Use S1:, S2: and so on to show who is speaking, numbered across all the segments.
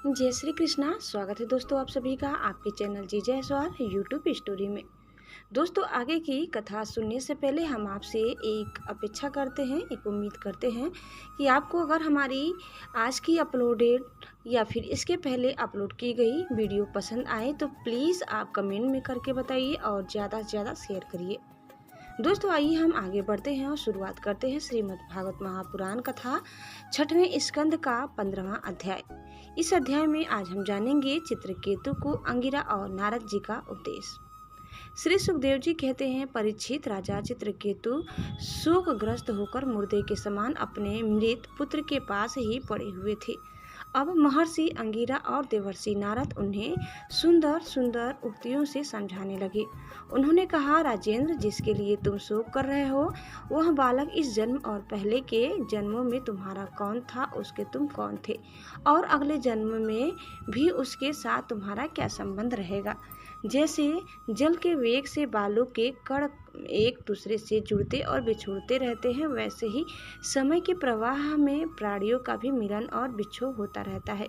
S1: जय श्री कृष्णा। स्वागत है दोस्तों आप सभी का आपके चैनल जी जायसवाल यूट्यूब स्टोरी में। दोस्तों आगे की कथा सुनने से पहले हम आपसे एक अपेक्षा करते हैं, एक उम्मीद करते हैं कि आपको अगर हमारी आज की अपलोडेड या फिर इसके पहले अपलोड की गई वीडियो पसंद आए तो प्लीज़ आप कमेंट में करके बताइए और ज़्यादा से ज़्यादा शेयर करिए। दोस्तों आइए हम आगे बढ़ते हैं और शुरुआत करते हैं श्रीमद् भागवत महापुराण कथा 6वें स्कंद का 15वां अध्याय। इस अध्याय में आज हम जानेंगे चित्रकेतु को अंगिरा और नारद जी का उपदेश। श्री सुखदेव जी कहते हैं, परीक्षित राजा चित्रकेतु शोकग्रस्त होकर मुर्दे के समान अपने मृत पुत्र के पास ही पड़े हुए थे। अब महर्षि अंगिरा और देवर्षि नारद उन्हें सुंदर सुंदर उक्तियों से समझाने लगे। उन्होंने कहा, राजेंद्र, जिसके लिए तुम शोक कर रहे हो वह बालक इस जन्म और पहले के जन्मों में तुम्हारा कौन था, उसके तुम कौन थे, और अगले जन्म में भी उसके साथ तुम्हारा क्या संबंध रहेगा। जैसे जल के वेग से बालू के कण एक दूसरे से जुड़ते और बिछुड़ते रहते हैं, वैसे ही समय के प्रवाह में प्राणियों का भी मिलन और बिछोह होता रहता है।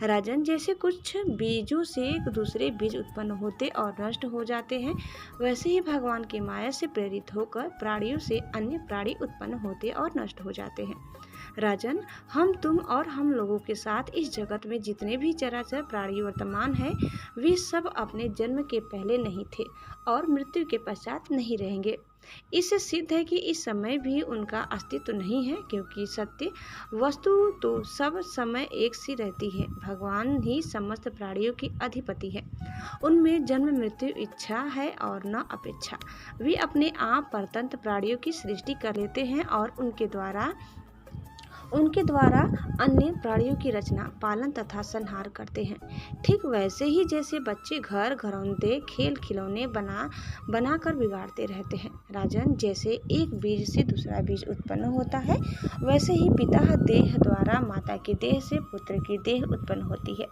S1: राजन, जैसे कुछ बीजों से दूसरे बीज उत्पन्न होते और नष्ट हो जाते हैं, वैसे ही भगवान की माया से प्रेरित होकर प्राणियों से अन्य प्राणी उत्पन्न होते और नष्ट हो जाते हैं। राजन, हम तुम और हम लोगों के साथ इस जगत में जितने भी चराचर प्राणी वर्तमान हैं, वे सब अपने जन्म के पहले नहीं थे और मृत्यु के पश्चात नहीं रहेंगे। इससे सिद्ध है कि इस समय भी उनका अस्तित्व नहीं है, क्योंकि सत्य वस्तु तो सब समय एक सी रहती है। भगवान ही समस्त प्राणियों की अधिपति है। उनमें जन्म मृत्यु इच्छा है और न अपेक्षा। वे अपने आप परतंत्र प्राणियों की सृष्टि कर लेते हैं और उनके द्वारा अन्य प्राणियों की रचना, पालन तथा संहार करते हैं। ठीक वैसे ही जैसे बच्चे घर घरौंदे खेल खिलौने बना कर बिगाड़ते रहते हैं। राजन, जैसे एक बीज से दूसरा बीज उत्पन्न होता है, वैसे ही पिता देह द्वारा माता के देह से पुत्र की देह उत्पन्न होती है।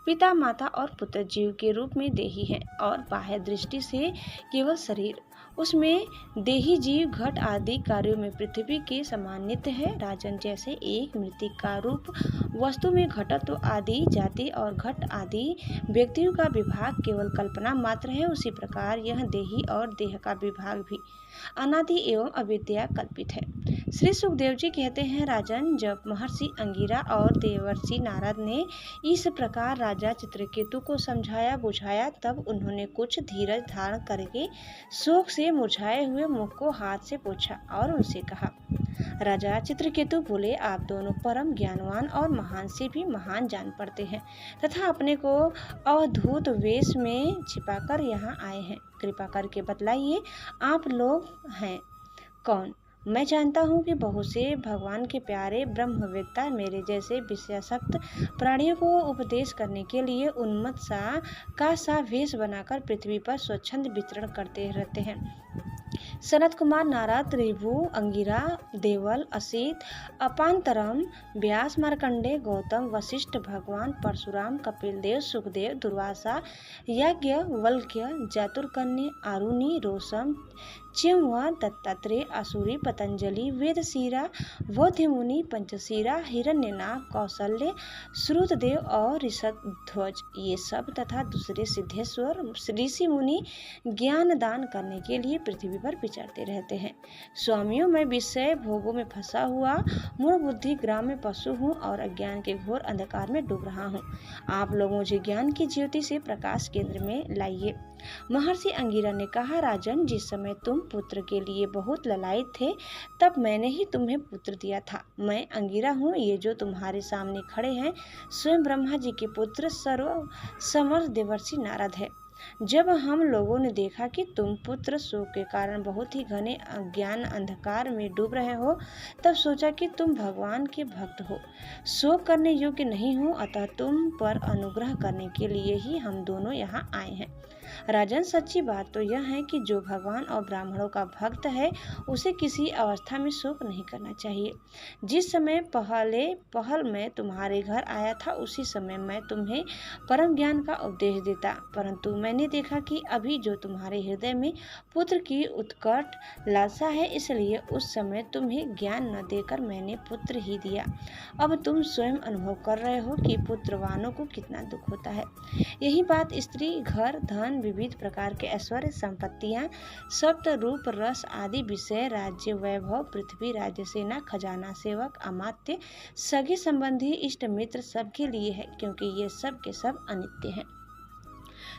S1: पिता, माता और पुत्र जीव के रूप में देही है और बाह्य दृष्टि से केवल शरीर, उसमें देही जीव घट आदि कार्यों में पृथ्वी के समान नित्य है। राजन, जैसे एक मृतिक का रूप वस्तु में घटत्व आदि जाति और घट आदि व्यक्तियों का विभाग केवल कल्पना मात्र है, उसी प्रकार यह देही और देह का विभाग भी अनादि एवं अविद्या कल्पित है। श्री सुखदेव जी कहते हैं, राजन, जब महर्षि अंगिरा और देवर्षि नारद ने इस प्रकार राजा चित्रकेतु को समझाया बुझाया, तब उन्होंने कुछ धीरज धारण करके शोक से मुरझाए हुए मुख को हाथ से पोंछा और उनसे कहा। राजा चित्रकेतु बोले, आप दोनों परम ज्ञानवान और महान से भी महान जान पड़ते हैं तथा अपने को अवधूत वेश में छिपाकर यहाँ आए हैं। कृपा करके बतलाइए, आप लोग हैं कौन। मैं जानता हूँ कि बहुत से भगवान के प्यारे ब्रह्मवेत्ता मेरे जैसे विषयासक्त प्राणियों को उपदेश करने के लिए उन्मत्त सा वेश बनाकर पृथ्वी पर स्वच्छंद विचरण करते रहते हैं। सनत कुमार, नारद, ऋभु, अंगिरा, देवल, असित, अपांतरम, व्यास, मार्कंडे, गौतम, वशिष्ठ, भगवान परशुराम, कपिल देव, सुखदेव, दुर्वासा, याज्ञ वल्क्य, जातुर्कन्य, आरुणि, रोशम, चिंवा, दत्तात्रेय, असुरी, पतंजलि, वेदशीरा, बौद्धमुनि, पंचशीरा, हिरण्यनाथ, कौशल्य, श्रुतदेव और ऋषध्वज, ये सब तथा दूसरे सिद्धेश्वर ऋषि मुनि ज्ञान दान करने के लिए पृथ्वी पर विचरते रहते हैं। स्वामियों, मैं विषय भोगों में फंसा हुआ मूढ़ बुद्धि ग्राम में पशु हूँ और अज्ञान के घोर अंधकार में डूब रहा हूँ। आप लोग मुझे ज्ञान की ज्योति से प्रकाश केंद्र में लाइए। महर्षि अंगिरा ने कहा, राजन, जिस समय तुम पुत्र के लिए बहुत ललायित थे, तब मैंने ही तुम्हें पुत्र दिया था। मैं अंगिरा हूँ। ये जो तुम्हारे सामने खड़े हैं स्वयं ब्रह्मा जी के पुत्र सर्व समर्थ देवर्षि नारद है। जब हम लोगों ने देखा कि तुम पुत्र शोक के कारण बहुत ही घने अज्ञान अंधकार में डूब रहे हो, तब सोचा कि तुम भगवान के भक्त हो, शोक करने योग्य नहीं हो, अतः तुम पर अनुग्रह करने के लिए ही हम दोनों यहाँ आए हैं। राजन, सच्ची बात तो यह है कि जो भगवान और ब्राह्मणों का भक्त है, उसे किसी अवस्था में शोक नहीं करना चाहिए। जिस समय पहल मैं तुम्हारे घर आया था, उसी समय मैं तुम्हें परम ज्ञान का उपदेश देता, परंतु मैं मैंने देखा कि अभी जो तुम्हारे हृदय में पुत्र की उत्कट लालसा है, इसलिए उस समय तुम्हें ज्ञान न देकर मैंने पुत्र ही दिया। अब तुम स्वयं अनुभव कर रहे हो कि पुत्रवानों को कितना दुख होता है। यही बात स्त्री, घर, धन, विविध प्रकार के ऐश्वर्य, संपत्तियां, सप्त रूप, रस आदि विषय, राज्य, वैभव, पृथ्वी, राज्य, सेना, खजाना, सेवक, अमात्य, सगे संबंधी, इष्ट मित्र सबके लिए है, क्योंकि ये सब के सब अनित्य हैं।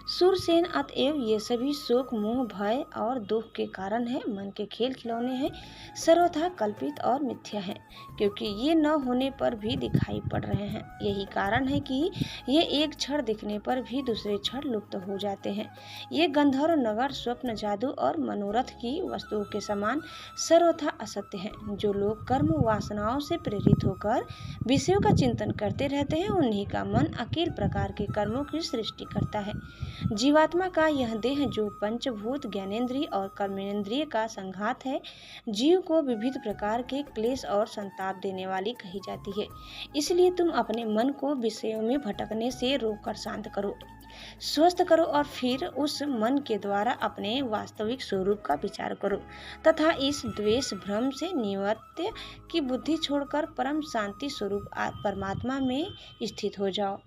S1: सूरसेन, अतएव ये सभी शोक, मोह, भय और दुख के कारण है, मन के खेल खिलौने हैं, सर्वथा कल्पित और मिथ्या हैं, क्योंकि ये न होने पर भी दिखाई पड़ रहे हैं। यही कारण है कि ये एक क्षण दिखने पर भी दूसरे क्षण लुप्त हो जाते हैं। ये गंधर्व नगर, स्वप्न, जादू और मनोरथ की वस्तुओं के समान सर्वथा असत्य हैं। जो लोग कर्म वासनाओं से प्रेरित होकर विषयों का चिंतन करते रहते हैं, उन्हीं का मन अकेले प्रकार के कर्मों की सृष्टि करता है। जीवात्मा का यह देह जो पंचभूत, ज्ञानेंद्रिय और कर्मेंद्रिय का संघात है, जीव को विविध प्रकार के क्लेश और संताप देने वाली कही जाती है। इसलिए तुम अपने मन को विषयों में भटकने से रोककर शांत करो, स्वस्थ करो और फिर उस मन के द्वारा अपने वास्तविक स्वरूप का विचार करो तथा इस द्वेष भ्रम से निवृत्त की बुद्धि छोड़कर परम शांति स्वरूप परमात्मा में स्थित हो जाओ।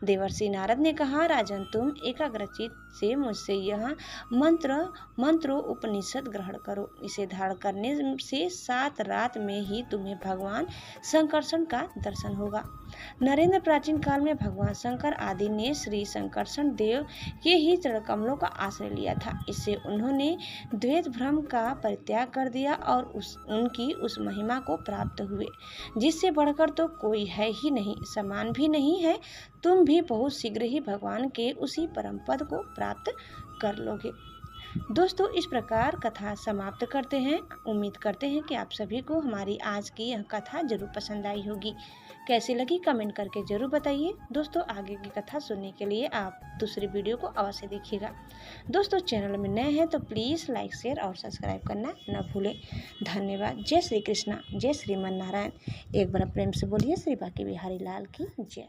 S1: देवर्षि नारद ने कहा, राजन, तुम एकाग्रचित से मुझसे यह मंत्रोपनिषद ग्रहण करो। इसे धारण करने से 7 रात में ही तुम्हें भगवान शंकरषण का दर्शन होगा। नरेंद्र, प्राचीन काल में भगवान शंकर आदि ने श्री शंकरषण देव के ही चरण कमलों का आश्रय लिया था। इससे उन्होंने द्वैत भ्रम का परित्याग कर दिया और उनकी उस महिमा को प्राप्त हुए जिससे बढ़कर तो कोई है ही नहीं, समान भी नहीं है। तुम भी बहुत शीघ्र ही भगवान के उसी परम पद को प्राप्त कर लोगे। दोस्तों, इस प्रकार कथा समाप्त करते हैं। उम्मीद करते हैं कि आप सभी को हमारी आज की यह कथा जरूर पसंद आई होगी। कैसी लगी कमेंट करके जरूर बताइए। दोस्तों, आगे की कथा सुनने के लिए आप दूसरी वीडियो को अवश्य देखिएगा। दोस्तों, चैनल में नए हैं तो प्लीज़ लाइक, शेयर और सब्सक्राइब करना न भूलें। धन्यवाद। जय श्री कृष्णा, जय श्रीमन नारायण। एक बार प्रेम से बोलिए श्री बांके बिहारी लाल की जय।